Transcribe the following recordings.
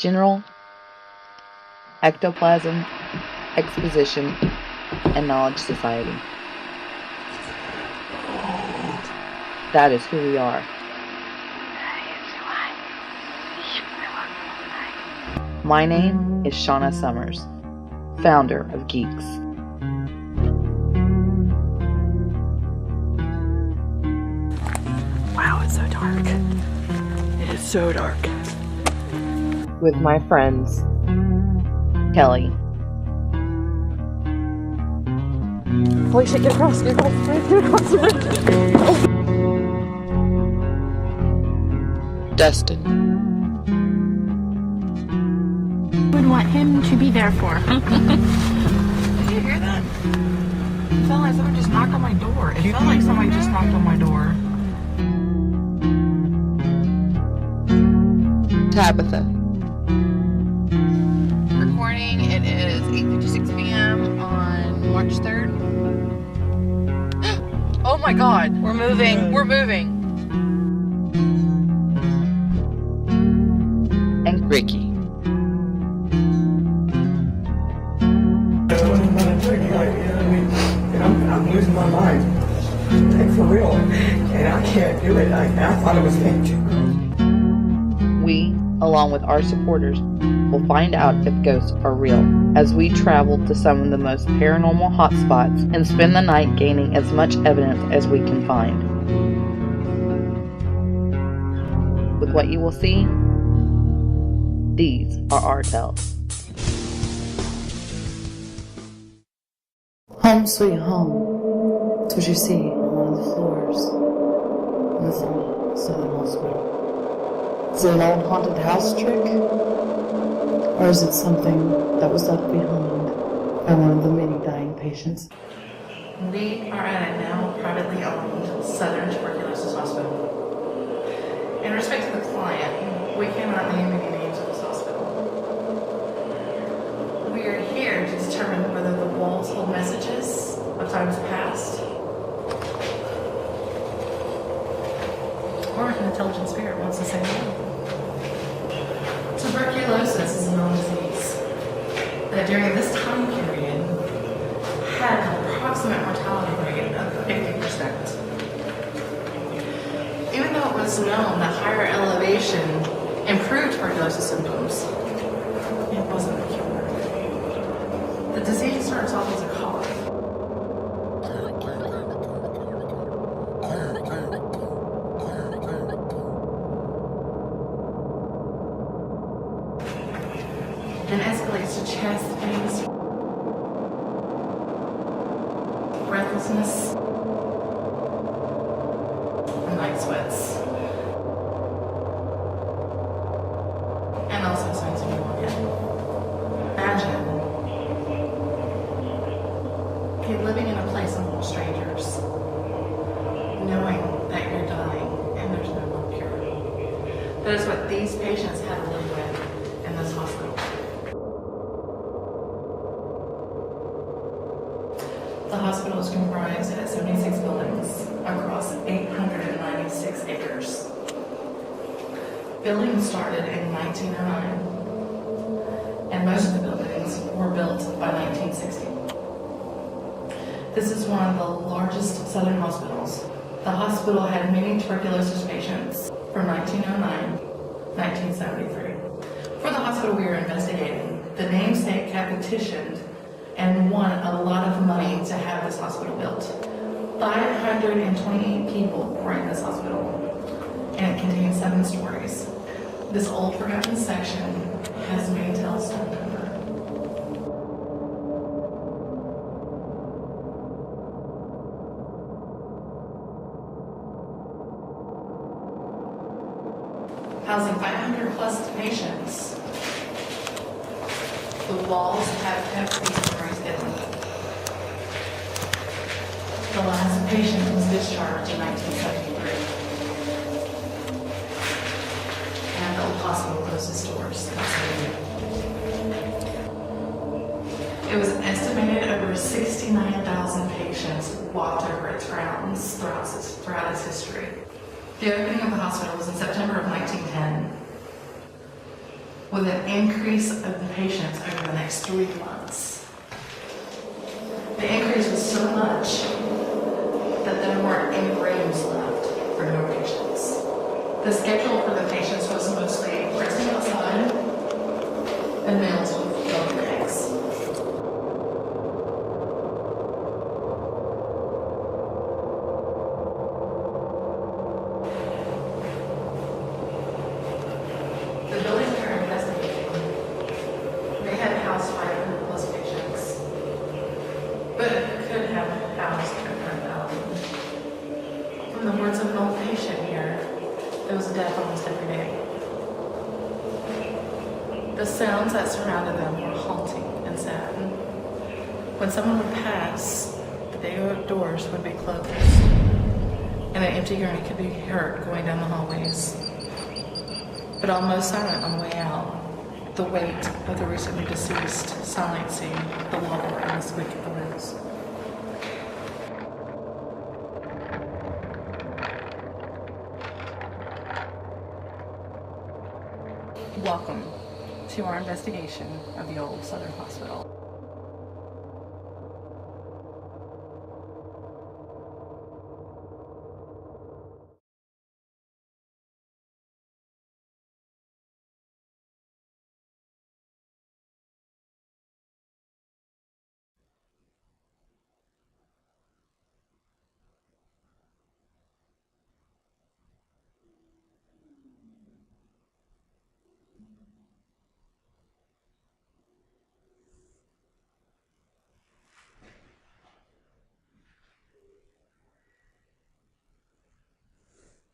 General, Ectoplasm, Exposition, and Knowledge Society. That is who we are. My name is Shauna Summers, founder of G.E.E.K.S. Wow, it's so dark. It is so dark. With my friends, Kelley. Holy shit, get across the bridge. Dustin. Would want him to be there for. Did you hear that? It felt like someone just knocked on my door. It felt like somebody just knocked on my door. Tabetha. Recording, it is 8:56 p.m. on March 3rd. Oh my god, we're moving. And Ricky. I'm losing my mind. Like, for real. And I can't do it. I thought it was fake. We, along with our supporters, will find out if ghosts are real as we travel to some of the most paranormal hotspots and spend the night gaining as much evidence as we can find. With what you will see, these are our tales. Home sweet home. It's what you see on one of the floors in this old Southern hospital. Is it an old haunted house trick? Or is it something that was left behind by one of the many dying patients? We are at a now privately owned Southern Tuberculosis Hospital. In respect to the client, we cannot name any names of this hospital. We are here to determine whether the walls hold messages of times past or an intelligent spirit wants to say no. Tuberculosis is a known disease that during this time period had an approximate mortality rate of 50%. Even though it was known that higher elevation improved tuberculosis symptoms, it wasn't a cure. The disease starts off as a cough. Then escalates to chest pains, breathlessness, and night sweats. And also signs of pneumonia. Imagine you're living in a place of all strangers, knowing that you're dying and there's no one cure. That is what these patients had to live with in this hospital. The hospital is comprised of 76 buildings across 896 acres. Buildings started in 1909, and most of the buildings were built by 1960. This is one of the largest southern hospitals. The hospital had many tuberculosis patients from 1909 to 1973. For the hospital we are investigating, the namesake had petitioned and won a lot of money to have this hospital built. 528 people were in this hospital, and it contains 7 stories. This old forgotten section has many tales to remember. Housing 500 plus patients, the walls have kept these stories hidden. The last patient was discharged in 1973. And the old hospital closed its doors. It was estimated over 69,000 patients walked over its grounds throughout its history. The opening of the hospital was in September of 1910. with an increase of the patients over the next 3 months. The increase was so much that there weren't any rooms left for no patients. The schedule for the patients was mostly resting outside and males with golden eggs. The buildings they're investigating, they had housed 500 plus patients, but it could have housed 10,000. From the words of an old patient here, there was a death almost every day. The sounds that surrounded them were haunting and sad. When someone would pass, the big doors would be closed, and an empty gurney could be heard going down the hallways. But almost silent on the way out, the weight of the recently deceased silencing the lull and the squeak of the wheels. Welcome to our investigation of the old Southern Hospital.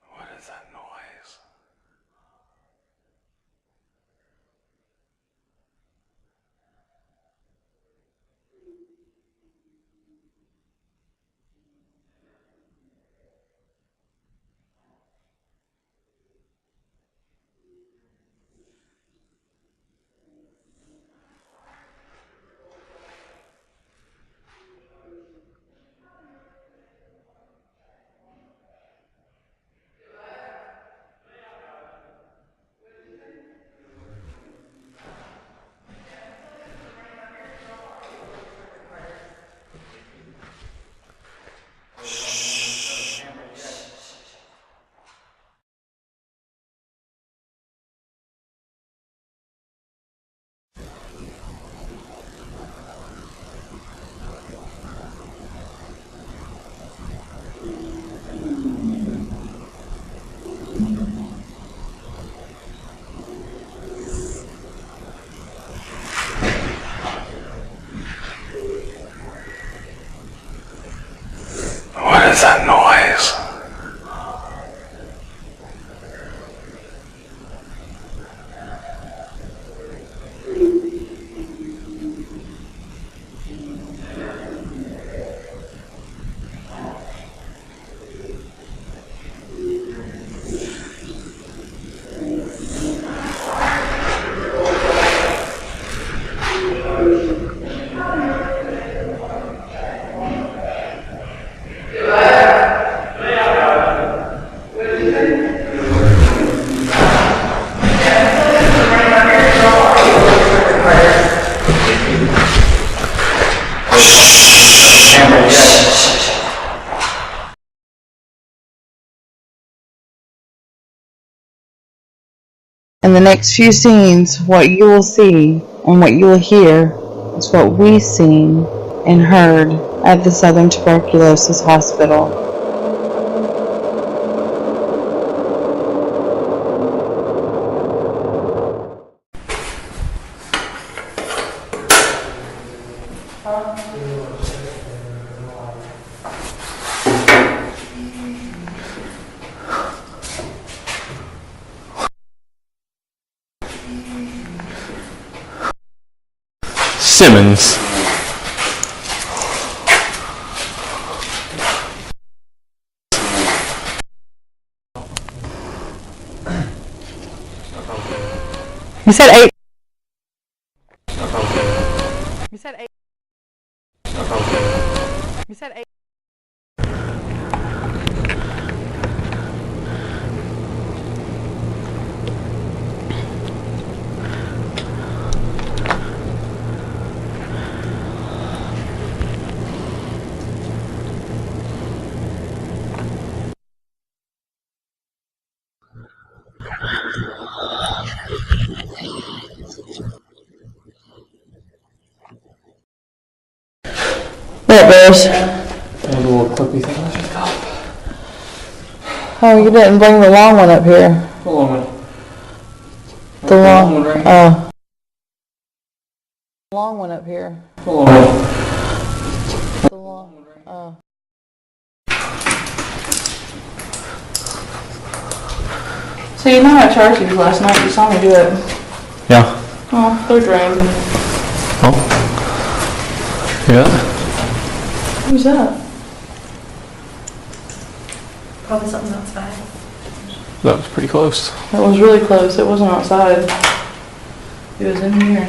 What is that noise? What is that noise? In the next few scenes, what you will see and what you will hear is what we seen and heard at the Southern Tuberculosis Hospital. Simmons. You said 8. You said 8. You said 8. What, Bears? And a little clippy thing on the top. Oh, you didn't bring the long one up here. The long one. The long one right here. Oh. The long one up here. The long one. The long. Oh. So you know I charged you last night. You saw me do it. Yeah. Oh, they're drained. Oh. Yeah. Who's that? Probably something outside. That was pretty close. It was really close. It wasn't outside. It was in here.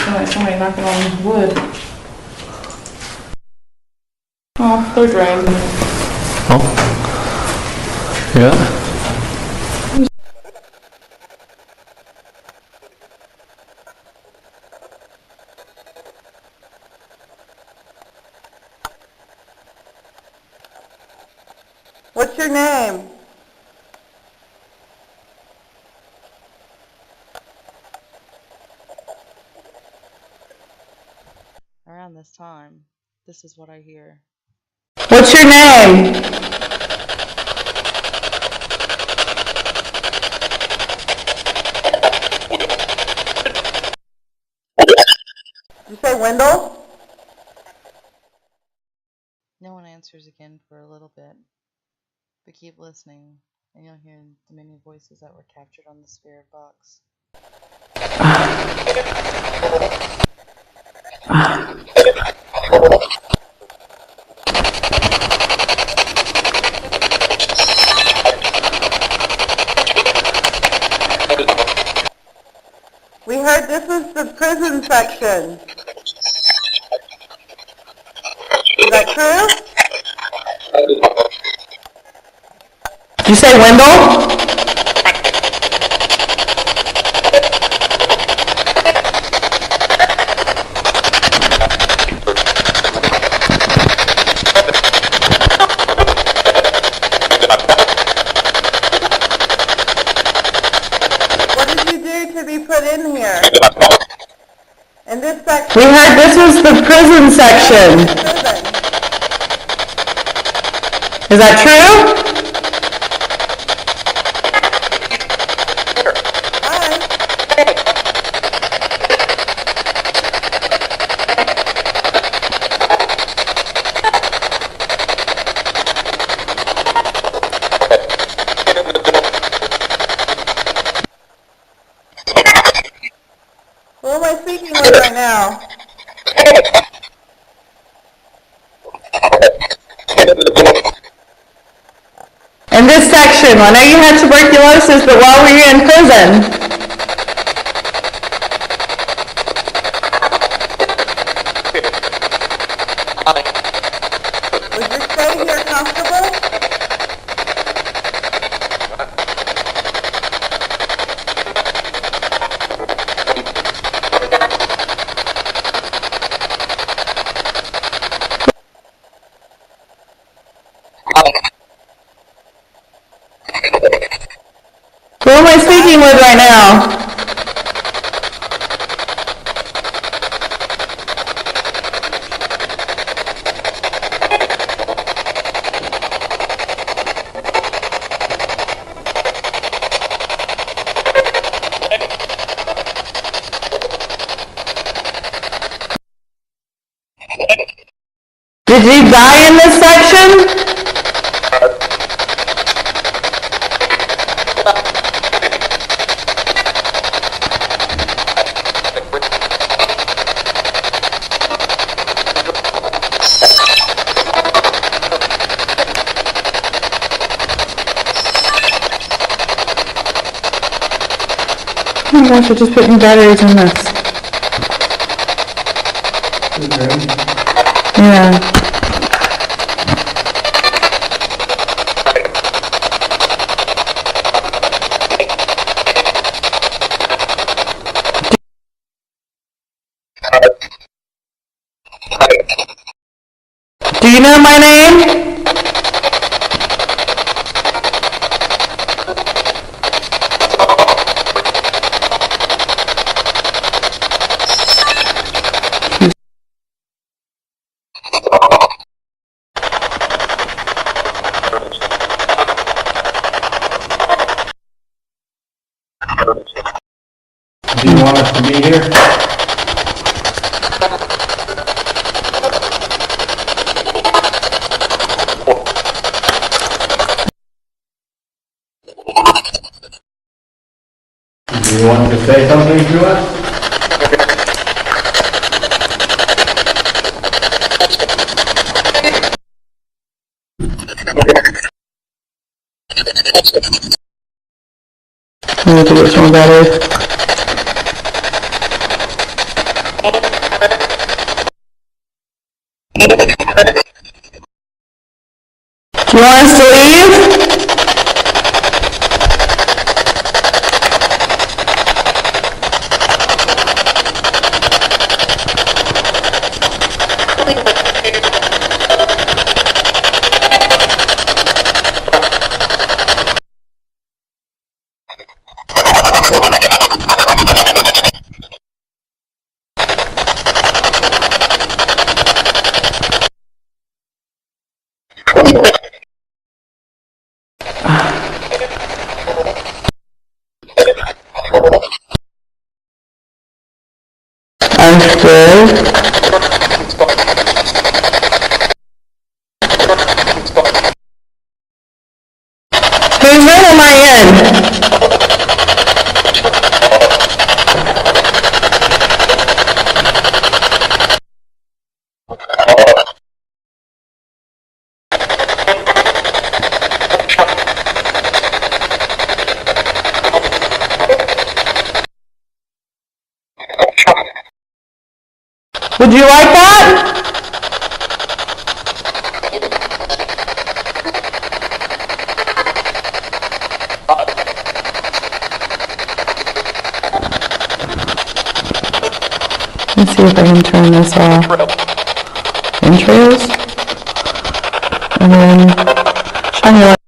Like somebody knocking on wood. Oh, they're drained. Oh. Yeah. What's your name? Around this time, this is what I hear. What's your name? You say Wendell? No one answers again for a little bit, but keep listening, and you'll hear the many voices that were captured on the spirit box. We heard this was the prison section. Is that true? Did you say Wendell? What did you do to be put in here? In this section? We heard this was the prison section. Is that true? Who am I speaking with right now? In this section, I know you had tuberculosis, but why were you in prison? Was your stay here comfortable? Who am I speaking with right now? Did you die in this section? Oh my gosh, I just put new batteries in this. Yeah. Do you know my name? Do you want us to be here? Do you want to say something to us? I need to get some batteries. Do you want us to leave? Understood. Whose room am I in? Would you like that? Let's see if I can turn this off. Intros. And then shine your light.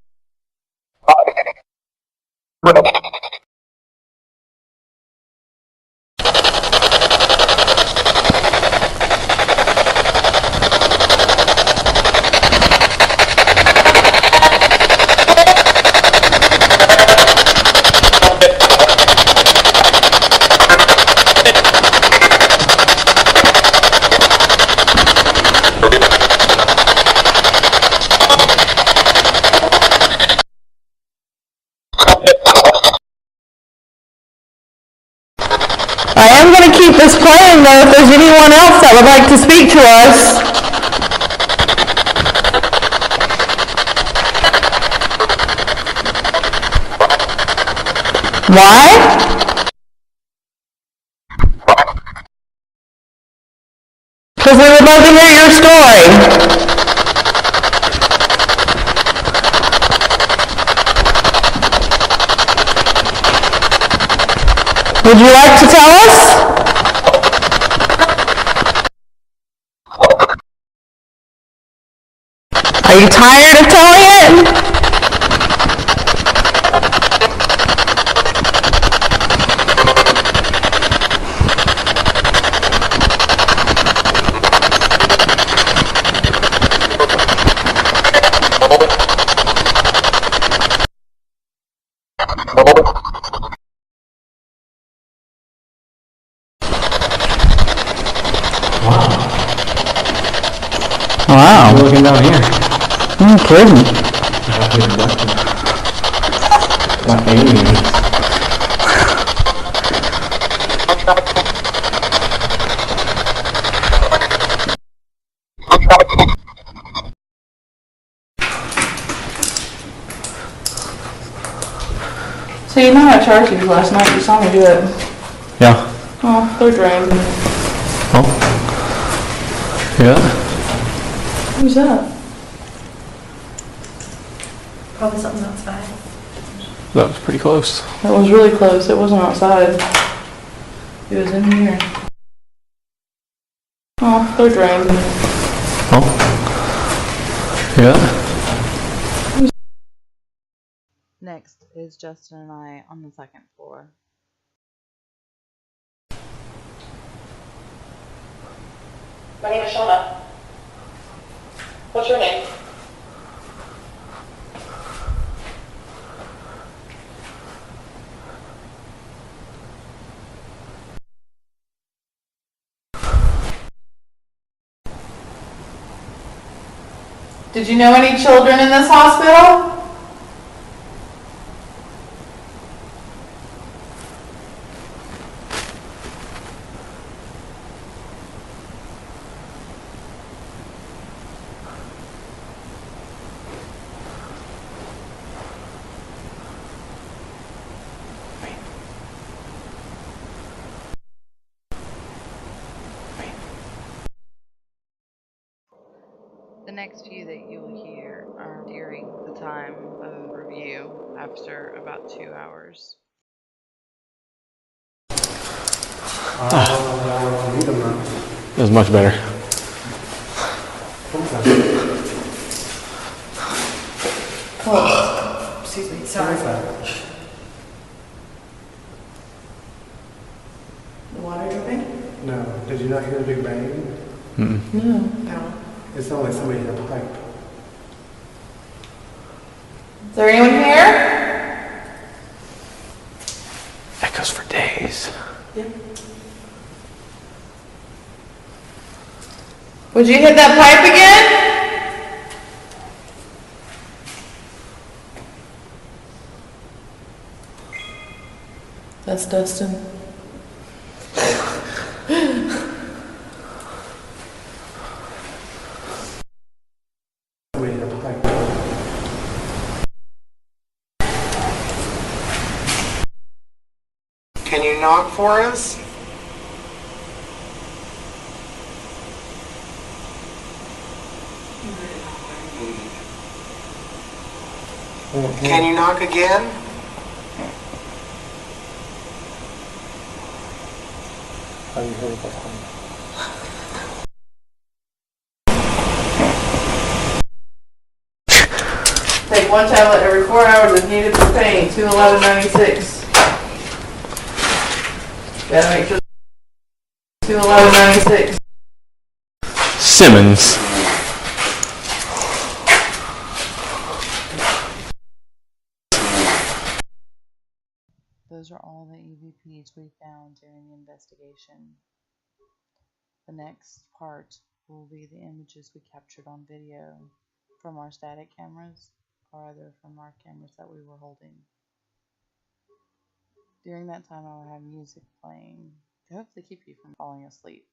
I am going to keep this playing though if there's anyone else that would like to speak to us. Why? Because we would love to hear your story. Would you like to tell us? Are you tired of telling it? Wow. You're looking down here. You're kidding. Not aliens. So you know I charged you last night. You saw me do it. Yeah. Oh, they're drained. Oh. Yeah. Who's that? Probably something outside. That was pretty close. That was really close. It wasn't outside. It was in here. Oh, they're drained. Oh. Yeah. Next is Justin and I on the second floor. My name is Shauna. What's your name? Did you know any children in this hospital? The next few that you will hear are during the time of review after about 2 hours. It was much better. Oh, excuse me, sorry. The water dripping? No. Did you not hear the big bang? No. It sounded like somebody hit a pipe. Is there anyone here? Echoes for days. Yep. Would you hit that pipe again? That's Dustin. Somebody hit a pipe. Can you knock for us? Can you knock again? How you heard it that time? Take one tablet every 4 hours if needed for pain. 211.96. Gotta make sure. 211.96. Simmons. Those are all the EVPs we found during the investigation. The next part will be the images we captured on video from our static cameras or either from our cameras that we were holding. During that time I will have music playing to hopefully keep you from falling asleep.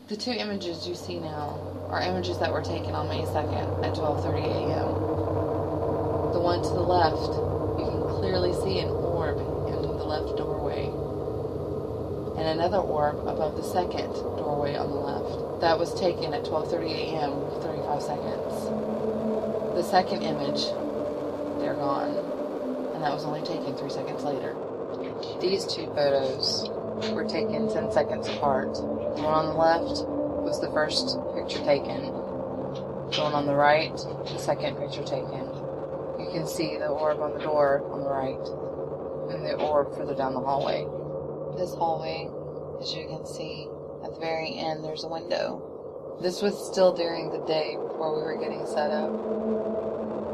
The two images you see now are images that were taken on May 2nd at 12:30 a.m. The one to the left, you can clearly see an orb in the left doorway, and another orb above the second doorway on the left. That was taken at 12:30 a.m. 35 seconds. The second image, they're gone, and that was only taken 3 seconds later. These two photos were taken 10 seconds apart. The one on the left was the first picture taken. The one on the right, the second picture taken. You can see the orb on the door on the right, and the orb further down the hallway. This hallway, as you can see, at the very end there's a window. This was still during the day before we were getting set up.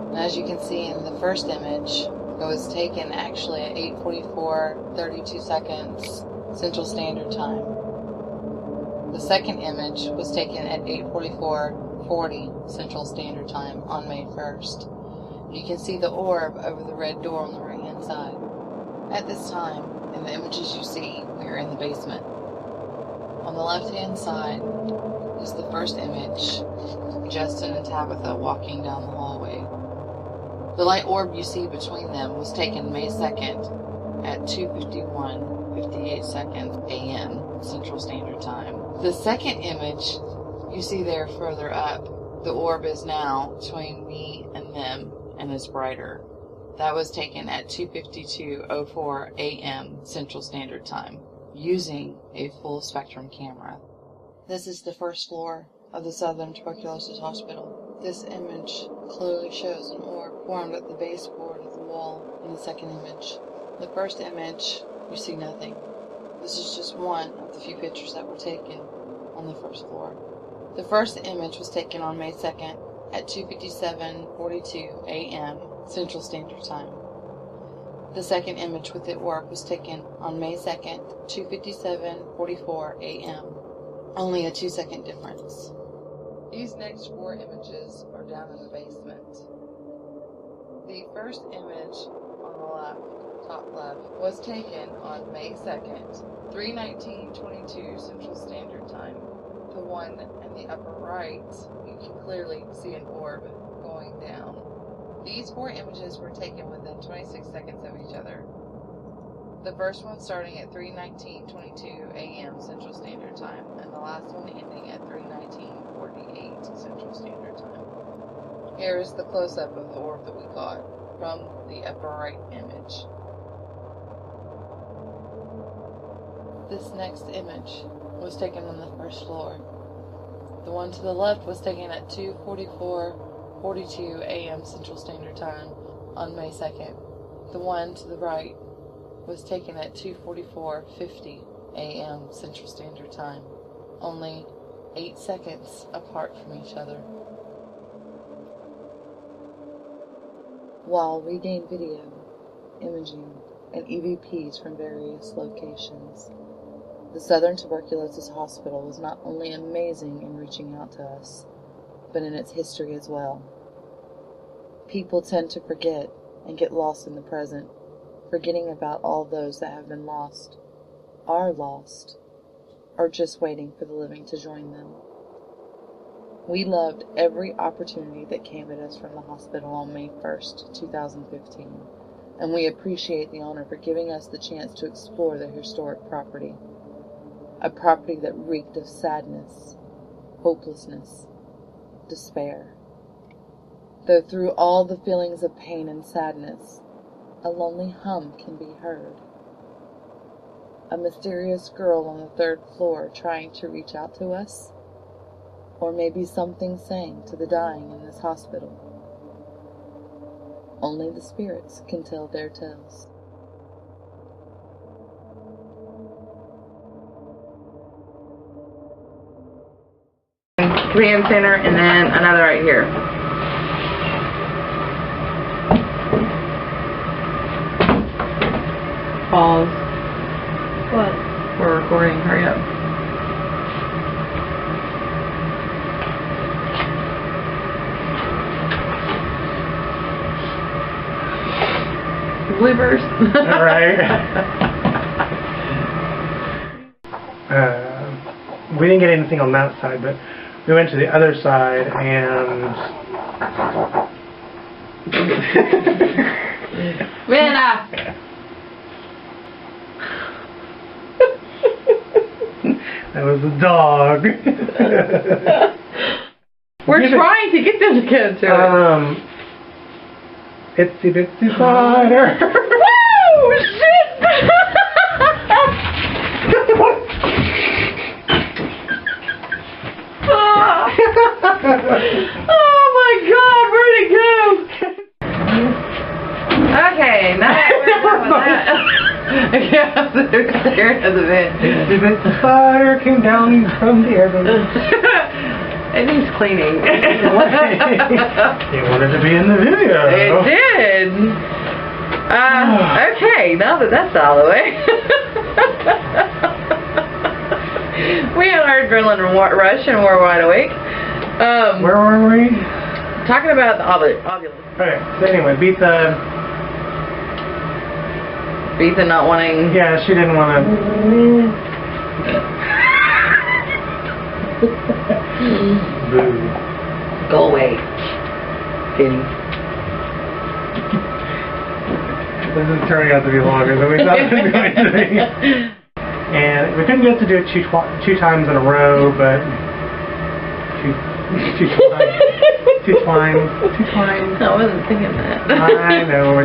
And as you can see in the first image, it was taken actually at 8:44:32 seconds Central Standard Time. The second image was taken at 8:44:40 Central Standard Time on May 1st. You can see the orb over the red door on the right hand side. At this time, in the images you see, we are in the basement. On the left hand side is the first image, Justin and Tabetha walking down the hallway. The light orb you see between them was taken May 2nd at 2:51:58 seconds a.m. Central Standard Time. The second image you see there further up, the orb is now between me and them and is brighter. That was taken at 2:52:04 a.m. Central Standard Time using a full spectrum camera. This is the first floor of the Southern Tuberculosis Hospital. This image clearly shows an orb formed at the baseboard of the wall in the second image. The first image, you see nothing. This is just one of the few pictures that were taken on the first floor. The first image was taken on May 2nd at 2:57:42 a.m. Central Standard Time. The second image with the orb was taken on May 2nd, 2:57:44 a.m. Only a 2-second difference. These next 4 images are down in the basement. The first image on the left, top left, was taken on May 2nd, 3:19:22 Central Standard Time. The one in the upper right, you can clearly see an orb going down. These 4 images were taken within 26 seconds of each other. The first one starting at 3:19:22 a.m. Central Standard Time, and the last one ending at 3:19:48 Central Standard Time. Here is the close-up of the orb that we got from the upper right image. This next image was taken on the first floor. The one to the left was taken at 2:44:42 a.m. Central Standard Time on May 2nd. The one to the right was taken at 2:44:50 a.m. Central Standard Time, only 8 seconds apart from each other. While we gained video, imaging, and EVPs from various locations, the Southern Tuberculosis Hospital was not only amazing in reaching out to us, but in its history as well. People tend to forget and get lost in the present, forgetting about all those that have been lost, are lost, or just waiting for the living to join them. We loved every opportunity that came at us from the hospital on May 1st, 2015, and we appreciate the honor for giving us the chance to explore their historic property, a property that reeked of sadness, hopelessness, despair. Though through all the feelings of pain and sadness, a lonely hum can be heard. A mysterious girl on the 3rd floor trying to reach out to us? Or maybe something sang to the dying in this hospital. Only the spirits can tell their tales. Command center, and then another right here. Pause. What? We're recording. Hurry up. Bloopers. Right. We didn't get anything on that side, but we went to the other side and... Vienna! That was a dog. We're trying to get them to go to it. Itsy bitsy spider. Woo! Shit! Oh my god, where'd it go? Okay, now we're done with that. Yeah, I'm so scared of the vent. Itsy bitsy spider came down from the air. It needs cleaning. It wanted to be in the video. It did. Okay, now that that's out of the way. We had our adrenaline rush and we're wide awake. Where were we? Talking about the ovulus. Okay, so anyway, Tabetha not wanting... Yeah, she didn't want to... Boo. Go away. Kidding. This is turning out to be longer than we thought it was going to be. And we couldn't get to do it two times in a row, but two times. I wasn't thinking that. I know.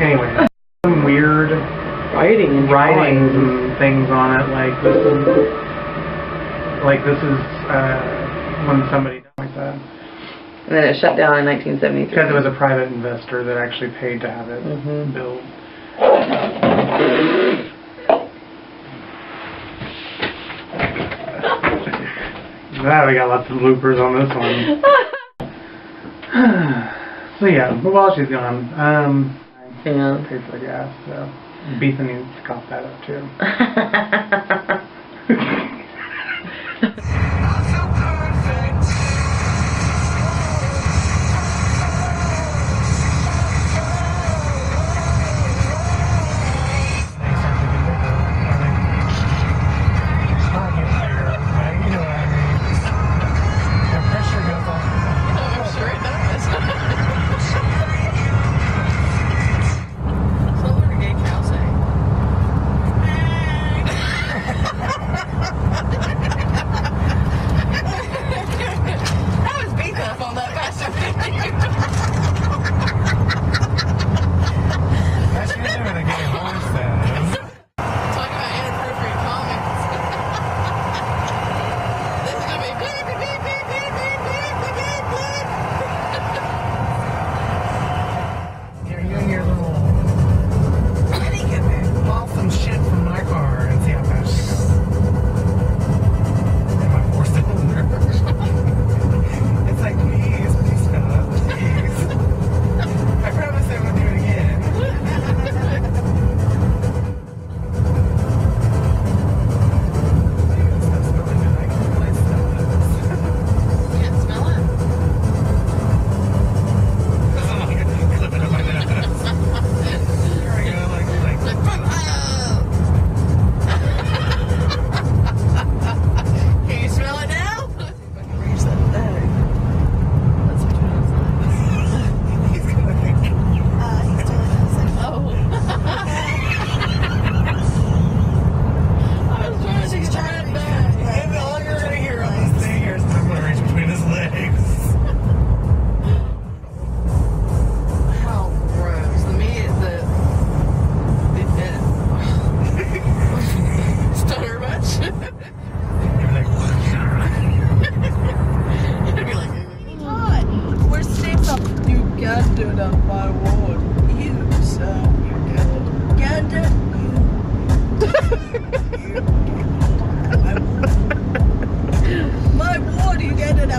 Anyway, some weird writings and things on it, like this is when somebody died like that. And then it shut down in 1973. Because it was a private investor that actually paid to have it built. Now we got lots of bloopers on this one. So yeah, but while she's gone, yeah, paid for the gas, so Tabetha needs to cop that up too.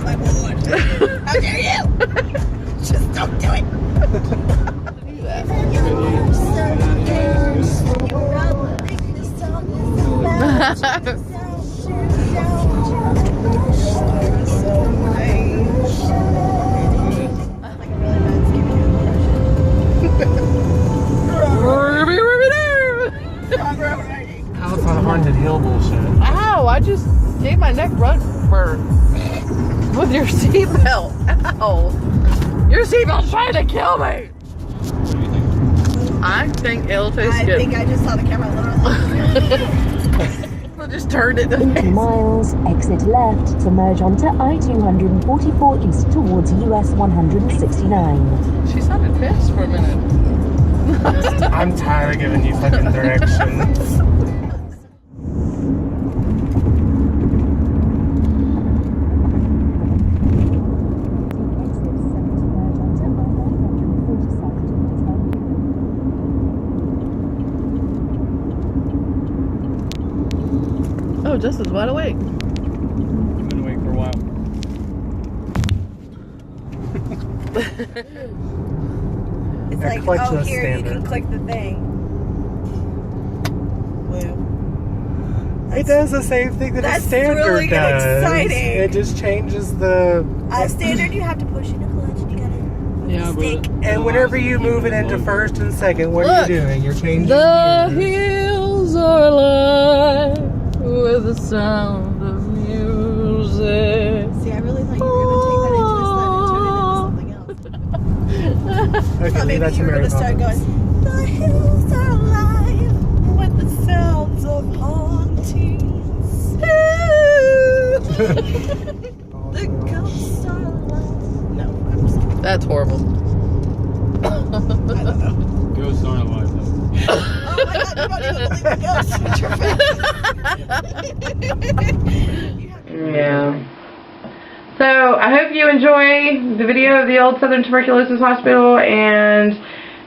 out my board. How dare you? Just don't do it. Do that. House on Haunted Hill bullshit. Ow, I just gave my neck run burn with your seatbelt. Ow. Your seatbelt's trying to kill me. I think it'll taste good. I think I just saw the camera literally. I just turned it. 20 miles, exit left to merge onto I-244 east towards US 169. She sounded pissed for a minute. I'm tired of giving you fucking directions. Oh, Justin's wide awake. I've been awake for a while. It's like, oh, here, you can click the thing. Blue. It does the same thing that a standard really does. exciting. It just changes the... Standard, you have to push in a clutch and you gotta move the stick. And whenever you move it into first and second, what are you doing? You're changing The gears. hills are alive with the sound of music. See, I really thought you were gonna take that and twist that and turn it into something else. Okay, Maybe that's you were Mary gonna start Poppins. going, the hills are alive with the sounds of hauntings. The ghosts are alive. No, I'm sorry. That's horrible. I don't know. Ghosts aren't alive though. Oh my god, you don't even believe in ghosts with your face. Yeah. So I hope you enjoy the video of the old Southern Tuberculosis Hospital, and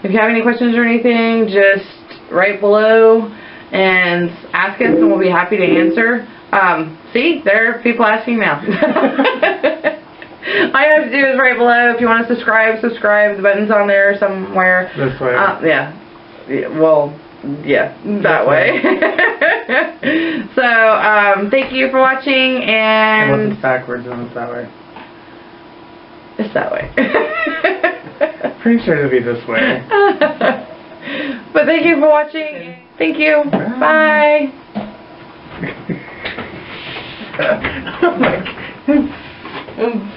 if you have any questions or anything, just write below and ask us and we'll be happy to answer. See, there are people asking now. All you have to do is write below. If you want to subscribe. The button's on there somewhere. This way. Yeah. Well, yeah, that way. So, thank you for watching, and... Unless it's backwards, then it's that way. It's that way. Pretty sure it'll be this way. But thank you for watching. Thank you. Bye. Oh my God.